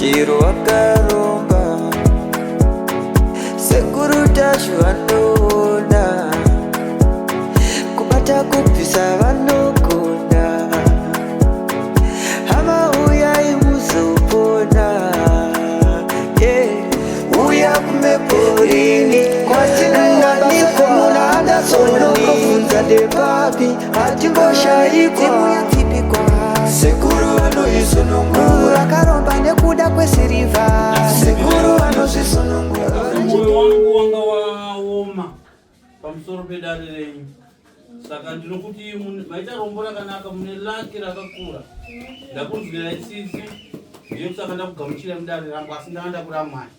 chiro wakaromba sekuru tacho vanoda kubata kubvisa vanogona hama uyai muzopona uya kumeporini kwatinananikwa munadasonokovunza ndepapi hatingoshaikwa sekuru vanoisonongura akaromba nekuda kwesirivha sekuru vanozvisonongura moyo wangu wanga waoma pamusoro pedare renyu saka ndinokuti maita rombo rakanaka mune lake rakakura ndakunzwira isisi ndiyo saka ndakugamuchira mudare rangu asi ndakanda kura mwai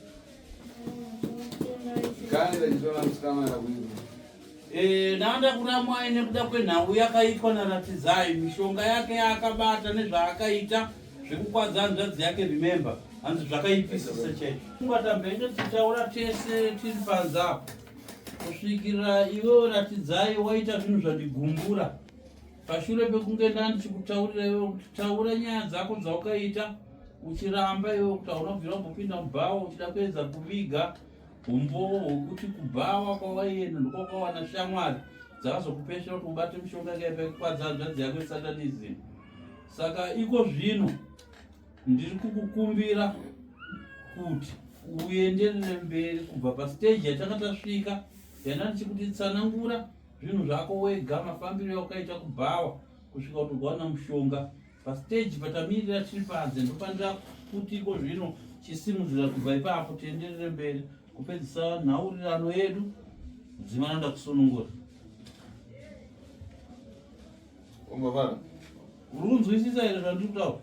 ndakanda kura mwai nekuda kwenhau yakaitwa naratizai mishonga yake yaakabata nezvaakaita zvekukwadza hanzvadzi yake remember hanzi zvakaipisisa chaizvo kungatamhenge tichitaura tese tiri panzapo kusvikira iwewe ratidzai waita zvinhu zvandigumbura pashure pekunge ndandichikutaurira iwewe kuti taura nyaya dzako dzaukaita uchiramba iwewe kuti haunobvira kumbopinda mubhawa uchida kuedza kuviga umbowo hwekuti kubhawa kwawaienda ndokwakawana shamwari dzakazokupeshera kuti ubate mishonga kaipekukwadza hanzvadzi yako yesatanism saka iko zvino ndiri kukukumbira kuti uenderere mberi kubva pastage yatanga tasvika yana ndichikuti tsanangura zvinhu zvako wega mafambiro yaukaita kubhawa kusvika kuti ukawana mushonga pastage patamirira tiri panze ndofanira kuti iko zvino chisimudzira kubva ipapo tienderere mberi kupedzisa nhaurirano yedu dzimana ndakusunungura urunzwisisa here zvandiri kutaura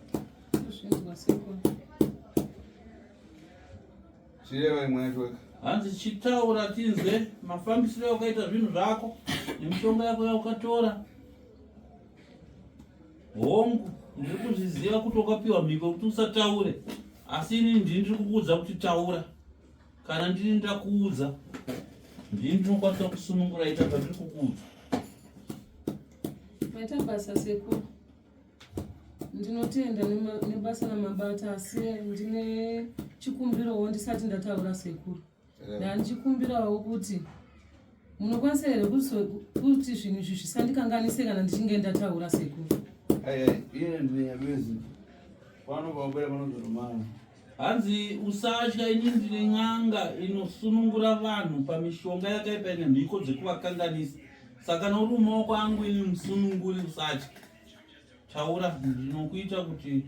hanzi chitaura tinzwe mafambisiro yaukaita zvinhu zvako nemishonga yako yaukatora hongu ndiri kuzviziva kuti wakapiwa mhiko kuti usataure asi ini ndiri kukuudza kuti taura kana ndiri ndakuudza ndini ndinokwanisa kusunungura ita zvandiri kukuudza maita basa sekuru ndinotenda nebasa namabata asi ndine chikumbirowo ndisati ndataura sekuru ndandichikumbirawo kuti munokwanisa here kuti zvinhu izvi zvisandikanganise kana ndichinge ndataura sekuru iye ndinyabezi panopaupera panozoromana hanzi usatya ini ndine n'anga inosunungura vanhu pamishonga yakaipa ine mhiko dzekuvakanganisa saka nouri mumaoko angu ini musununguri usatya taura ndinokuita kuti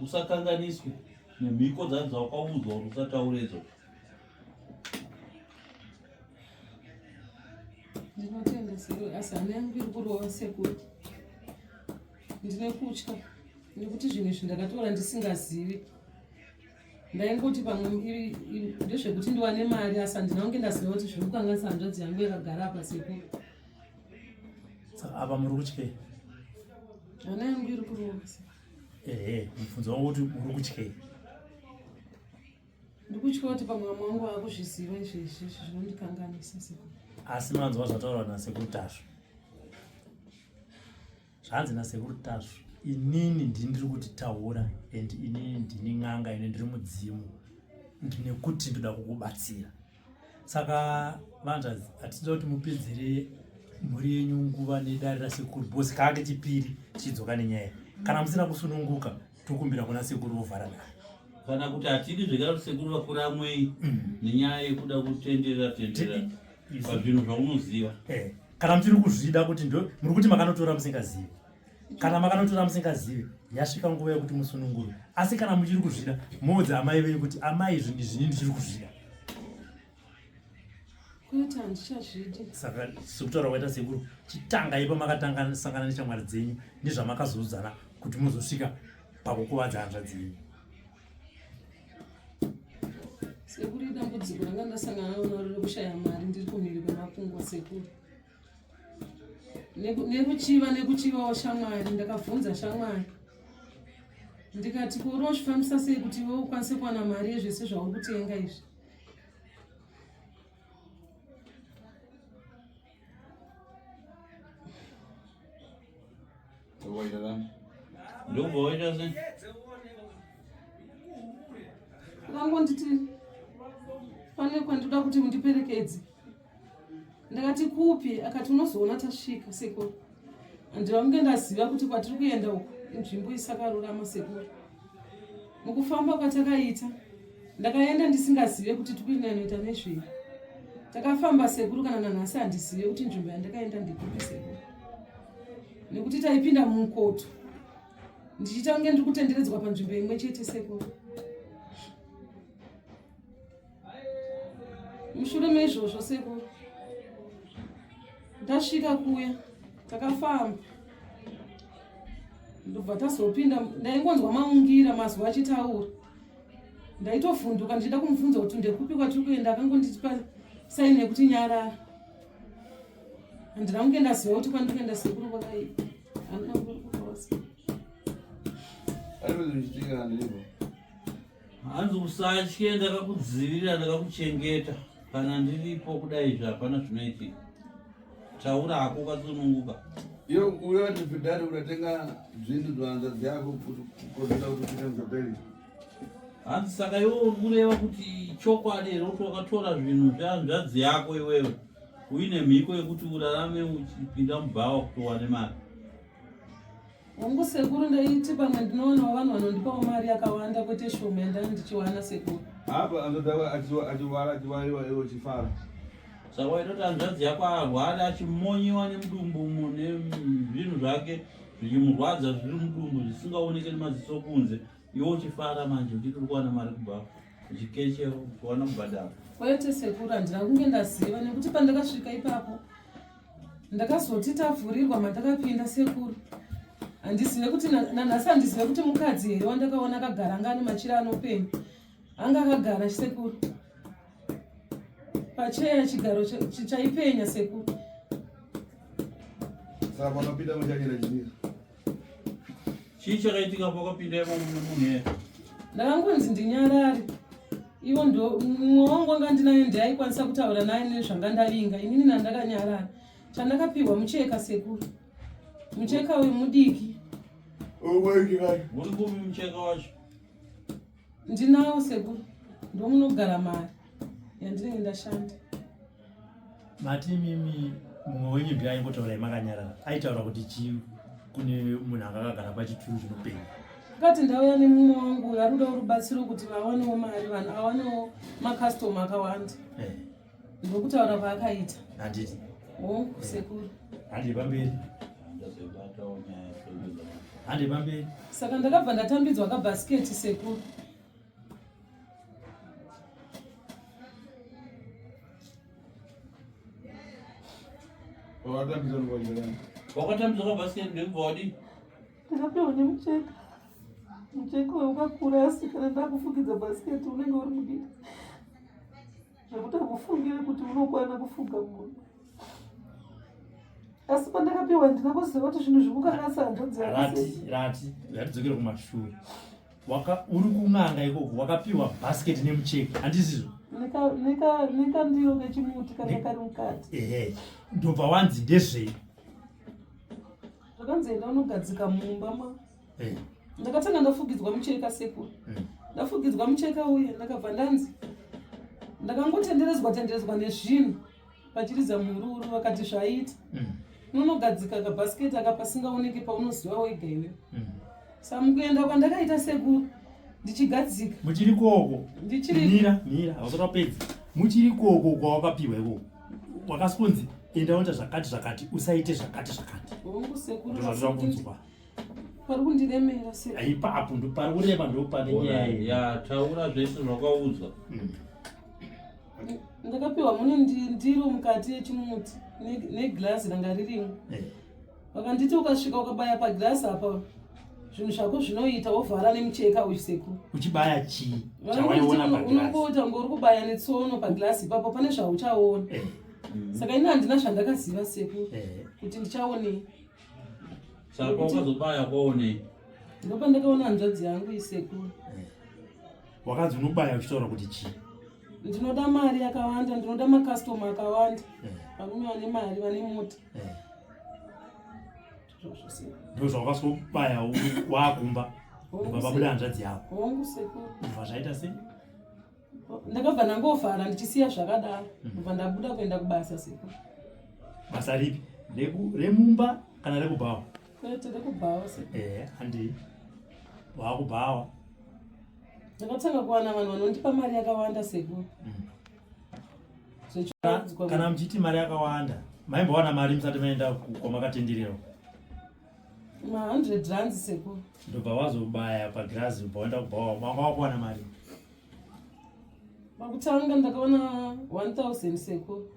usakanganiswe nemhiko dzaudzaukauzwa kuti usataure idzo ndinotenda sekuru asi hana yangu iri kurova sekuru ndine kutya nekuti zvinhu izvi ndakatora ndisingazivi ndaingoti pamwe ndezvekuti ndiwane mari asi handina kunge ndaziva kuti zviri kukanganisa hanzvadzi yangu yakagara apa sekuru saka apa muri kutyei hana yangu iri kurova mubvunzo wangu kuti uri kutyei ndikutya kuti pamwe vamwe vangu vakuzviziva izvezvi zvinondikanganisa sekuru asi manzwa zvataurwa nasekuru tasvo zvanzi nasekuru tasvo inini ndiri kuti taura and inini ndini n'anga ine ndiri mudzimu nekuti ndoda kukubatsira saka vanzvadzi hatida kuti mupedzere mhuri yenyu nguva nedare rasekuru bhosi kake chipiri chidzoka nenyaya kana musina kusununguka tokumbira kuna sekuru vovhara naye kana kuti hatidi zvekare sekuru vakuru amwei nenyaya yekuda kutenderera pazvinhu zvaunoziva kana muchiri kuzvida kuti muri kuti makanotora musingazivi kana makanotora musingazivi yasvika nguva yekuti musununguru asi kana muchiri kuzvida moudza amai venyu kuti amai zvinhu zvini ndichiri kuzvida kuita handichazvidi saka sekutaura kwaita sekuru chitanga ipa makatanga sangana neshamwari dzenyu nezvamakazoudzana kuti muzosvika pakukuvadza hanzvadzi yenyu sekuru idambudziko ranga ndasangana naro rekushaya mari ndiri kumhiri kwemakungwa sekuru nekuchivawo shamwari ndakabvunza shamwari ndikati ko unozvifambisa sei kuti iwe ukwanise kuwana mari yezvese zvauri kutenga izvi ndobva waita sei akangonditi pane kwandinoda kuti mundiperekedze. Ndakati kupi, akati unozoona tasvika sekuru. Handinge ndaziva kuti kwatiri kuenda uku nzvimbo isakarurama sekuru. Mukufamba kwatakaita ndakaenda ndisingazive kuti tikuinoita nezvei. Takafamba sekuru kana nanhasi handizive kuti nzvimbo yandakaenda ndikupi sekuru. Nekuti taipinda mumukoto ndichiita kunge ndiri kutenderedzwa panzvimbo imwe chete sekuru. Mushure meizvozvo sekuru ndasvika kuya takafamba ndobva tazopinda. Ndaingonzwa maungira mazwi achitaura. Ndaitovhunduka ndichida kumubvunza kuti ndekupi kwatiri kuenda. Akangonditipa saini yekuti nyarara. Handina kunge ndaziva kuti kwandiri kuenda sekuru kwakaipa. Handina kuri kukawasa. Hanzi usatye, ndakakudzivirira, ndakakuchengeta. Kana ndiripo kudai zvapana zvinoitika. Taura hako ukasununguka. Iyo uyo ndipidari unatenga zvinhu zvanzadzi yako kukozera kuti upinde muzvaperi. Hanzi saka iwe uri kureva kuti chokwadi here kuti wakatora zvinhu zvanzadzi yako iwewe uine mhiko yekuti urarame uchipinda mubhawa kuti uwane mari. Hongu sekuru ndaiti pamwe ndinoonawo vanhu vanondipawo mari yakawanda kwete shoma yandanga ndichiwana sekuru. Apa anodava achiwariwa iwo chifara. Saka waitoti hanzvadzi yako arware achimonyiwa nemudumbu nezvinhu zvake zvichimurwadza zviri mudumbu zvisingaoneke nemaziso kunze. Iwo uchifara manje uchiti uri kuwana mari kubva uchikeche kuwana kubhadhara. Kwete sekuru, handina kunge ndaziva nekuti pandakasvika ipapo ndakazoti tavhurirwa mandakapinda sekuru. Handizive kuti nanhasi handizive kuti mukadzi here wandakaona akagara ngane machira anopenya anga akagara sekuru pacheya chigaro chaipenya sekuru. Saka pakapinda muchanyera chimira. Chii chakaitika pakapinda imomo nemunhu here? Ndakangonzi ndinyarare. Ivo ndo mumwe wangu anga ndinaye ndaikwanisa kutaura naye nezvanga ndavinga. Inini nandakanyarara. Chandakapiwa mucheka sekuru. Mucheka uyu mudiki. Uri kupi mucheka wacho? Ndinawo sekuru. Ndo munogara mari yandinenge ndashanda. Mati mimi mumwe wenyu ndiye aimbotaura makanyarara. Aitaura kuti chii kune munhu akagara pachituru chinopenya. Akati ndauya nemumwe wangu ari kuda rubatsiro kuti vawanewo mari, vanhu avanewo makastoma akawanda. Ndokutaura kwaakaita. Handiti. Hongu sekuru. Handi pamberi. Handi pamberi. Saka ndakabva ndatambidzwa kabhasiketi sekuru. Wakatambidzwa kabhasiketi ndekubva wadi? Ndakapiwa nemucheka. Mucheka uyu wakakura asi kana ndakufungidza bhasiketi unenge uri mudiki. Zvekuti hamufungire kuti unokwana kufunga munhu. Asi pandakapiwa handina kuziva kuti zvinhu zvimukakasa hanzvadzi yake. Rati dzokere kumashure. Uri kun'anga ikoko wakapiwa bhasiketi nemucheka. Handizizvo? Nekandiro kechimuti kanga kari mukati. Ndobva wanzi ndezvei? Zvakanzi enda unogadzika mumba ma. Ndakatanga ndafugidzwa mucheka sekuru. Ndafugidzwa mucheka uye ndakabva ndanzi ndakangotenderedzwa nezvinhu pachiridza mururu vakati zvaita. Unogadzika kabhasiketi aka pasingaoneki paunoziva wega iwe. Saka mukuenda kwandakaita sekuru ndichigadzika. Muchiri koko. Mira, hausapedza. Muchiri koko kwawakapiwa ikoko. Wakasonzi enda uita zvakati usaite zvakati. Hongu sekuru. Ndozvakunzwa. Pari kundiremera sekuru. Aipapo ndo pari kurema ndo pane nyaya. Ya taura zvese zvakaudzwa. Ndakapiwa mune ndiro mukati yechimuti neglazi ranga ririmo. Vakanditi ukasvika ukabaya paglazi apa zvinhu zvako zvinoita wovhara nemucheka uyu sekuru. Uchibaya chii? Chawaiona paglazi. Unongota ngori kubaya netsono paglazi ipapo pane zvauchaona. Saka ini handina zvandakaziva sekuru kuti ndichaonei. Saka wakazobaya kwaonei? Ndopa ndakaona hanzvadzi yangu isekuru. Wakanzi unobaya uchitaura kuti chii? Ndinoda mari yakawanda, ndinoda makastoma akawanda. Varume vane mari, vane mota. Ndo zvawakazobaya wakumba. Ndobva pabuda hanzvadzi yako. Hongu sekuru. Ndobva zvaita sei? ndakabva ndangofara ndichisiya zvakadaro kubva ndabuda kuenda kubasa sekuru. Basa ripi? Remumba kana rekubhawa? Kwete rekubhawa sekuru. Handi wakubhawa. Ndakatanga kuwana vanhu vanondipa mari yakawanda sekuru. Kana mchiti mari yakawanda, maimbowana mari musati maenda kwamakatenderera? ma100 sekuru. Ndobva wazobaya pagirazi ubaenda kubhawa, manga wakuwana mari? Pakutanga ndakawana 1000 sekuru.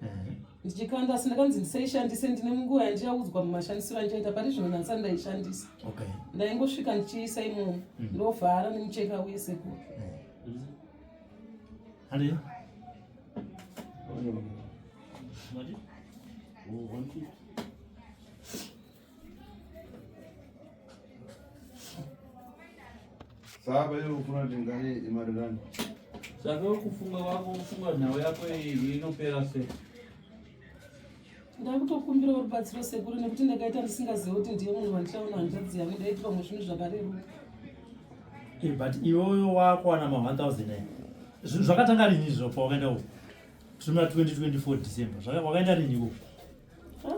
Ndichikanda asi ndakanzi ndisaishandise ndine munguva yandichaudzwa mumashandisiro andichaita pari zvino nhasi ndaishandisa. Ndaingosvika ndichiisa imomo ndovhara nemucheka uye sekuru. Handi? Saba hiyo ufuna tingani imarirani. Saka kufunga wako kufunga nawe yako inopera sei? Ndakutokumbira rubatsiro sekuru nekuti ndakaita ndisingazivi kuti ndiye munhu wandichaona hanzvadzi yangu ndaiti pamwe zvinhu zvakareruka. But iwoyo wakuwana ma1000 zvakatanga rini izvo pawakaenda uko? Tumira 2024 December. Wakaenda rini uko?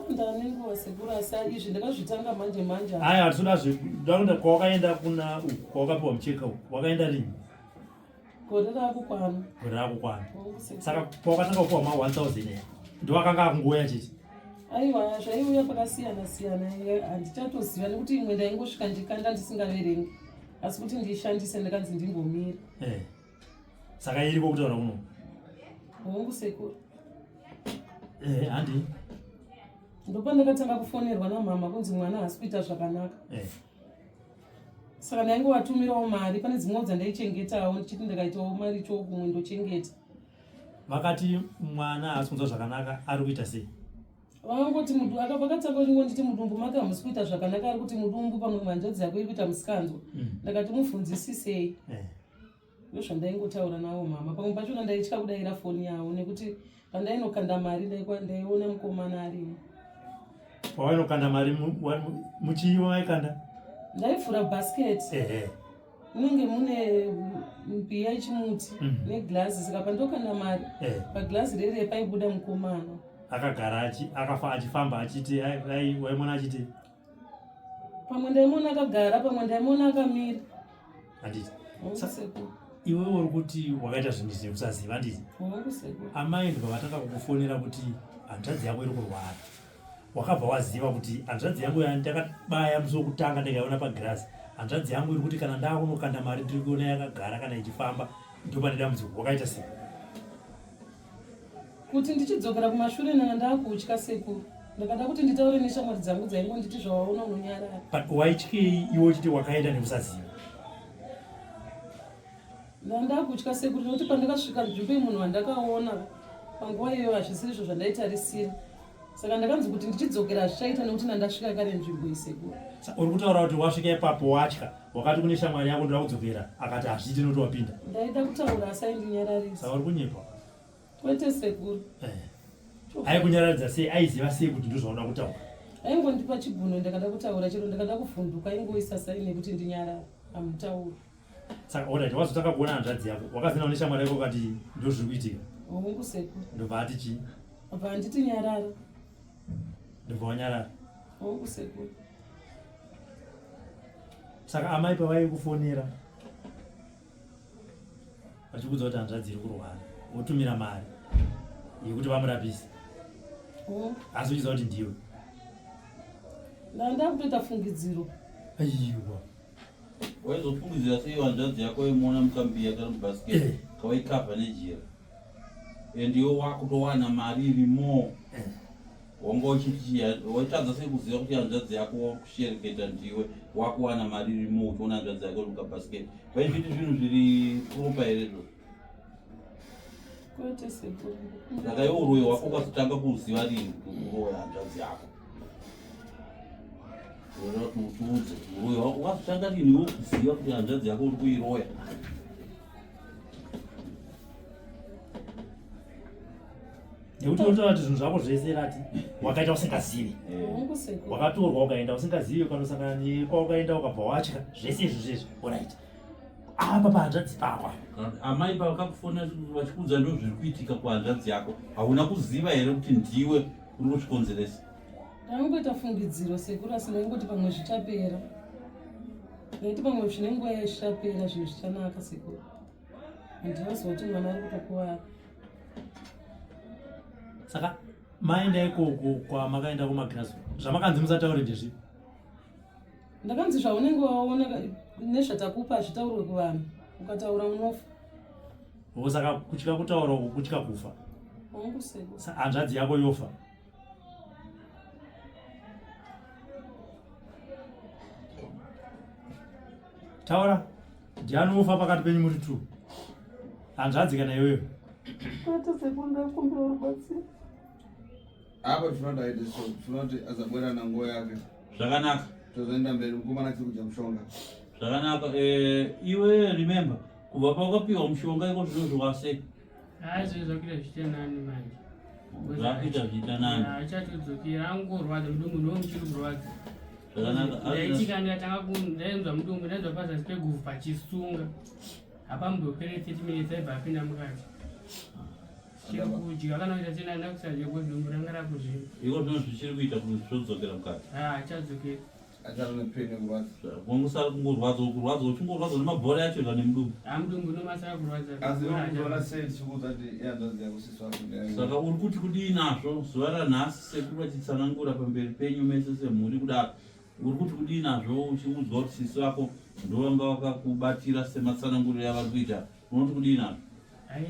Ndane nguva sekuru asi izvi ndakazvitanga manje manje. Aya hatuna zvekuda kwawakaenda kuna uko kwawakapiwa mucheka uko. Wakaenda rini? Gore rakukwana. Gore rakukwana. Saka pawakatanga kupiwa ma1000 ndowakanga akungoya chete. Aiwa zvaiuya pakasiyana siyana handichatoziva nekuti imwe ndaingosvika ndikanda ndisingaverengi asi kuti ndiishandise ndakanzi ndimbomira. Saka iriko kutaura kuno? Hongu sekuru. Handi? Ndopa ndakatanga kufonerwa namama kunzi mwana haasi kuita zvakanaka. Saka ndaingovatumirawo mari, pane dzimwe dzandaichengetawo ndichiti ndakaitawo mari chokumwe ndochengeta. Vakati mwana haasi kunzwa zvakanaka ari kuita sei? Vakangoti vakatanga kungonditi mudumbu make hamusi kuita zvakanaka ari kuti mudumbu pamwe manjodzi yako iri kuita musikanzwa. Ndakati mubvunzisisei. Ndozvandaingotaura navo mama. Pamwe pachona ndaitya kudayira foni yavo nekuti pandainokanda mari ndaiona mukomana arimo. Pawainokanda mari muchiiwa waikanda? Ndaivhura bhasiketi. Munenge mune mbiya yechimuti neglazi, saka pandokanda mari paglazi rere paibuda mukomana. Akagara achifamba achiti waimona achiti? Pamwe ndaimona akagara, pamwe ndaimona akamira. Handiti? Iwe uri kuti wakaita zvinhu izvi nekusaziva handiti? Amai ndibva vatanga kukufonera kuti hanzvadzi yako iri kurwara. Wakabva waziva kuti hanzvadzi yangu ndakabaya musi wokutanga ndikaiona pagirazi. Hanzvadzi yangu iri kuti kana ndakunokanda mari ndiri kuona yakagara kana ichifamba ndopane dambudziko. Wakaita sei? Kuti ndichidzokera kumashure nanga ndakutya sekuru. Ndakada kuti nditaure neshamwari dzangu dzaingonditi zvawaona unonyarara. But waityei iwe uchiti wakaenda nekusaziva? Ndakutya sekuru nekuti pandakasvika nzvimbo yemunhu wandakaona panguva iyoyo hazvisiri izvo zvandaitarisira. Saka ndakanzi kuti ndichidzokera zvichaita nekuti ndandasvika kare nzvimbo isekuru. Uri kutaura kuti wasvika ipapo watya, wakati kune shamwari yako ndoda kudzokera, akati hazviiti nekuti wapinda? Ndaida kutaura asi aindinyararisa. Saka uri kunyepa? Kwete sekuru. Aikunyaradza sei? Aiziva sei kuti ndozvaunoda kutaura? Aingondipa chibhuno ndakada kutaura, chero ndakada kuvhunduka aingoisa sai nekuti ndinyarara hamutauri. Saka orati wazotanga kuona hanzvadzi yako, wakazina une shamwari yako ukati ndozviri kuitika? Hongu sekuru. Ndobva ati chii? Abva handiti nyarara. Ndobva wanyarara? Hongu sekuru. Saka amai pavaikufonera vachikudza kuti hanzvadzi iri kurwara, wotumira mari yekuti vamurapise, asi uchiziva kuti ndiwe? Ndakutoita fungidziro. Aiwa, waizofungidzira sei hanzvadzi yako imuona mukambiya kana mubhasiketi kawaikabva nejira endiwe wakutowana mari irimo? Wanga uchiti waitadza sei kuziva kuti hanzvadzi yako wakushereketa ndiwe wakuwana mari irimo uchiona hanzvadzi yako mukabhasiketi? Vaizviti zvinhu zviri propa here izvo? Kwete sekuru. Saka iwe uroyi wako ukazotanga kuziva rini uroya hanzvadzi yako? Utiudze uroyi wako ukazotanga rini iwe kuziva kuti hanzvadzi yako uri kuiroya? nekuti unotaura kuti zvinhu zvako zvese rati wakaita usingazivi, wakatorwa ukaenda usingazivi, ukanosangana nekwawakaenda ukabva watya zvese izvi zvese. Alright, apa pahanzvadzi pakwa amai pavakakufona vachikuudza ndo zviri kuitika kuhanzvadzi yako hauna kuziva here kuti ndiwe uri kuzvikonzeresa? Ndangoita fungidziro sekuru asi ndaingoti pamwe zvichapera. Ndaiti pamwe zvine nguva zvichapera zvinhu zvichanaka sekuru. Handinazwa kuti mwana ari kutokuwara. Saka maenda ikoko kwamakaenda kumakirasi zvamakanzi musataure ndezvipi? Ndakanzi zvaunenge waona nezvatakupa hazvitaurwe kuvanhu. Ukataura unofa. Saka kutya kutaura uku kutya kufa. Hongu sekuru. Hanzvadzi yako yofa. Taura, ndiani ufa pakati penyu muri tu? Hanzvadzi kana iweyo? Kwete sekuru ndakumbira rubatsiro. Apa tinoda ite so tinoti azabwera na nguo yake. Zvakanaka. Tozoenda mberi mukomana chiri kuja mushonga. Zvakanaka. Iwe remember kubva pawakapiwa mushonga iko zvinozviwa sei? Zvakira zviita nani manje. Zvakuita zviita nani. Achatodzokera angorwadza mudumbu ndomuchiri kurwadza. Zvakanaka. Ndaitika ndakatanga ndaenzwa mudumbu ndaenzwa pazasi peguvhu pachisunga. Hapambopere 30 minutes aibva apinda mukati. Chiri kudya kana kuita sena ndakusadya kwedumbu ranga rakuzvima. Iko zvino zvichiri kuita kuti zvodzokera mukati. Achadzokera. Acharo nepeni kurwadza. Wangusara kungorwadza uchingorwadza nemabhora yacho kana nemudumbu. Mudumbu nomasara kurwadza. Asi unoona sei tichikuudza kuti ihanzvadzi yako sisi wako. Saka uri kuti kudii nazvo zuva ranhasi sekuru vachitsanangura pamberi penyu mese semhuri kudaro. Uri kuti kudii nazvo uchiudzwa kuti sisi wako ndovanga vakakubatira sematsananguriro yavari kuita. Unoti kudii nazvo?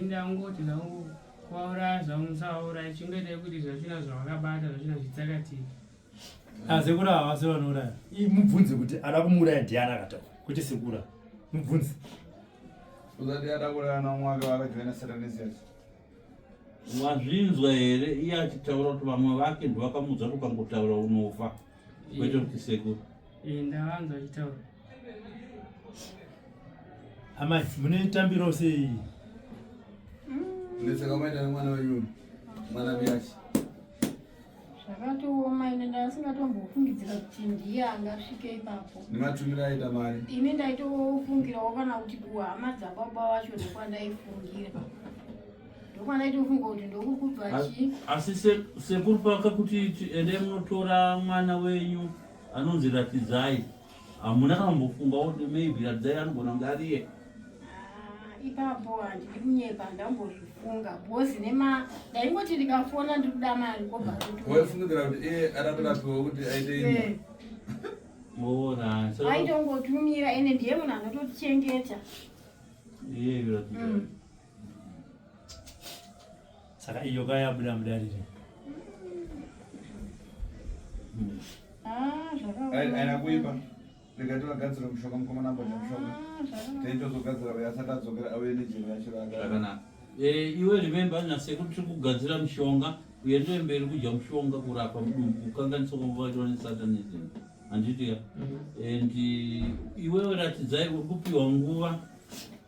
Ndangoti zvangu kwaura zvamusaura ichingoita kuti zvachina zvawakabata zvachina zvitsakatika. Sekura havasi vanouraya. Mubvunze kuti ada kumuuraya ndiani akataura kuti sekura. Mubvunze. Uzati ada kuuraya namwake vakajoina satanisi yacho. Wazvinzwa here iye achitaura kuti vamwe vake ndovakamuudza kuti ukangotaura unofa kwete kuti sekuru? Ndavanzwa achitaura. Amai munetambiro sei? Ndisaka maita nemwana wenyu mwana biachi. Zvakatooma ine ndasingatombofungidzira kuti ndiye angasvike ipapo. Nimatumira aita mari. Ine ndaitofungirawo kana kuti kuhama dzababa vacho ndokwandaifungira. Ndokwandaitofunga kuti ndokukubva chii. Asi sekuru paka kuti ende munotora mwana wenyu anonzi Ratidzai. Hamuna kambofunga kuti maybe Ratidzai anogona kunge ariye? Ipapo handidi kunyepa ndambozvifunga bhozi ndaingoti ndikafona ndiri kuda mari kobva waifungidzira kuti adatorapiwa kuti aite imba aitongotumira ene ndiye munhu anototichengeta. Saka iyo kayabuda mudarire. aina kuipa ndikati vagadzira mushonga mukomana ambodya mushonga teitozogadzira yasati adzokera auye nejero yacho rakanaka. Iwe remember nasekuru tiri kugadzira mushonga uende mberi kudya mushonga kurapa mudumbu kukanganisa kwavaitwa nesatanism handitika. And iwewe Ratidzai uri kupiwa nguva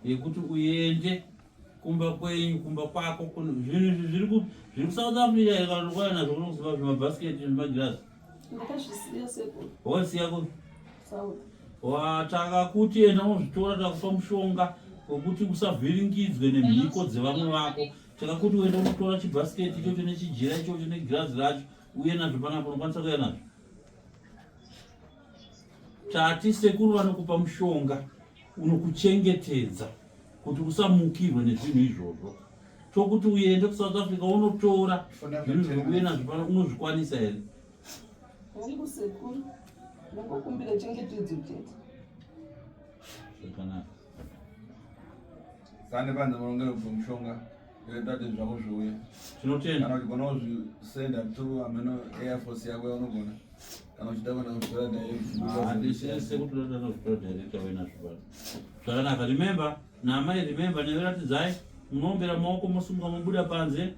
yekuti uende kumba kwenyu kumba kwako zvinhu zviri kuSouth Africa ikanokwana nazvo kunoziva zvemabhasiketi nemagirazi. Ndakazvisiya sekuru. Wasiya kuti South. Wataka kuti enda muzvitora takupa mushonga wekuti usavhiringidzwe nemhiko dzevamwe vako. Takakuti uende unotora chibhasiketi ichocho nechijira ichocho negirazi racho uye nazvo panapo unokwanisa kuya nazvo. Tati sekuru vanokupa mushonga unokuchengetedza kuti usamukirwe nezvinhu izvozvo. Tokuti uende kuSouth Africa unotora zvinhu zvokuye nazvo pano unozvikwanisa here? Hongu sekuru. Ndangokumbira chengetedzo chete. Zvakanaka. sane panze marongero kupa mushonga yotate zvako zviuye Tinotenda. kana uchigona kuzvisenda to ameno Air Force yako yaunogona kana uchida kuenda kuzvitora Handisese kuti unoda kuzvitora director wenazvo pano. Zvakanaka. Remember, namai remember neRatidzai munombera maoko mosunga mubuda panze.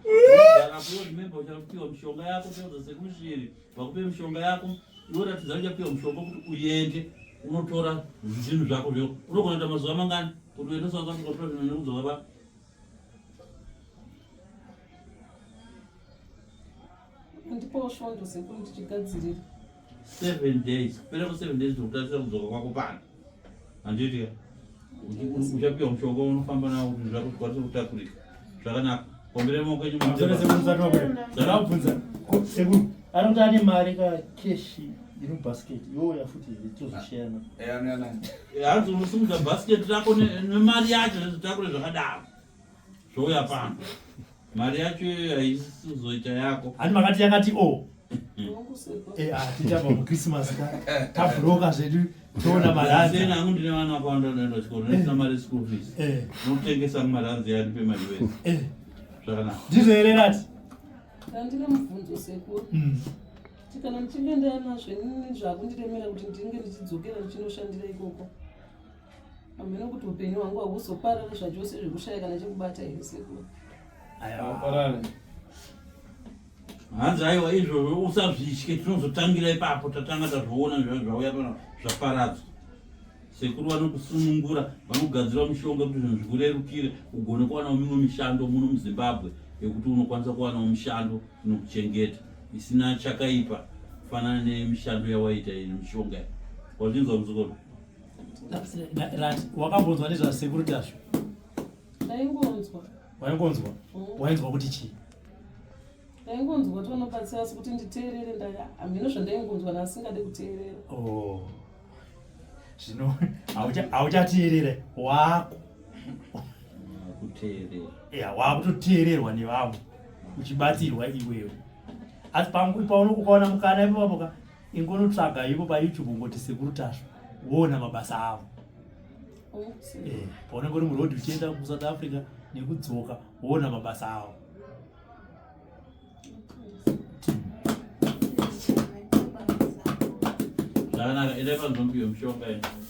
Ndarapo remember uchapiwa mushonga yako tauza sekushiri vakupe mushonga yako. Iwe Ratidzai uchapiwa mushonga kuti uende unotora zvinhu zvako zvako. Unogona kuita mazuva mangani kuti uende South Africa kutora zvinhu nekudzoka pa Ndipowo svondo sekuru tichigadzirira. 7 days. Kupera ku 7 days ndokutarisira kudzoka kwako pano. Handitika. uchapiwa mushonga unofamba nawo kuti zvakukwanisa kutakurika zvakanaka kombere maoko enyu zvakabvunza sekuru anoti ane mari kakeshi iri mubhasiketi iwoya futi tozvishiyana hanzi unosimudza bhasiketi rako nemari yacho nezvitakure zvakadaro zvouya pano mari yacho haisi kuzoita yako hani makati yakati tichapa mukrisimasi tabhuroka zvedu toona maranzi hangu ndine vana vakawanda unoenda chikoro nesina mari school fees nokutengesa maranzi yandipe mari wese zvakanaka ndizvo here rati ndandine mubvunzo sekuru kana ndichinge ndaanazvo inini zvakundiremera kuti ndinge ndichidzokera ndichinoshandira ikoko hamene kuti upenyu hwangu hahuzoparara zvachose zvekushaya kana chekubata here sekuru hanzi aiwa izvozvo usazvitye tinozotangira ipapo tatanga tazvoona zvauya pano zvaparadzwa sekuru vanokusunungura vanogadzira mishonga kuti zvinhu zvikurerukire ugone kuwanawo mimwe mishando muno muzimbabwe yekuti unokwanisa kuwanawo mishando inokuchengeta isina chakaipa kufanana nemishando yawaita ine mishonga wazvinzwa muzukuru wakambonzwa nezvasekuru tazvo ndaingonzwa wainzwa kuti chii ndaingonzwa tonobatsira asi kuti nditeerere hamino zvandaingonzwa naasingade kuteerera zvino hauchateerere wako wakutoteererwa nevamwe uchibatsirwa iwewe asi paunokukaona mukana ipapapoka ingonotsvaga ipo payoutube ungoti sekuru tazvo woona mabasa avo paunenge uri murodhi uchienda kusouth africa nekudzoka woona mabasa avo zvakanaka endai panzombiyo mishonga ino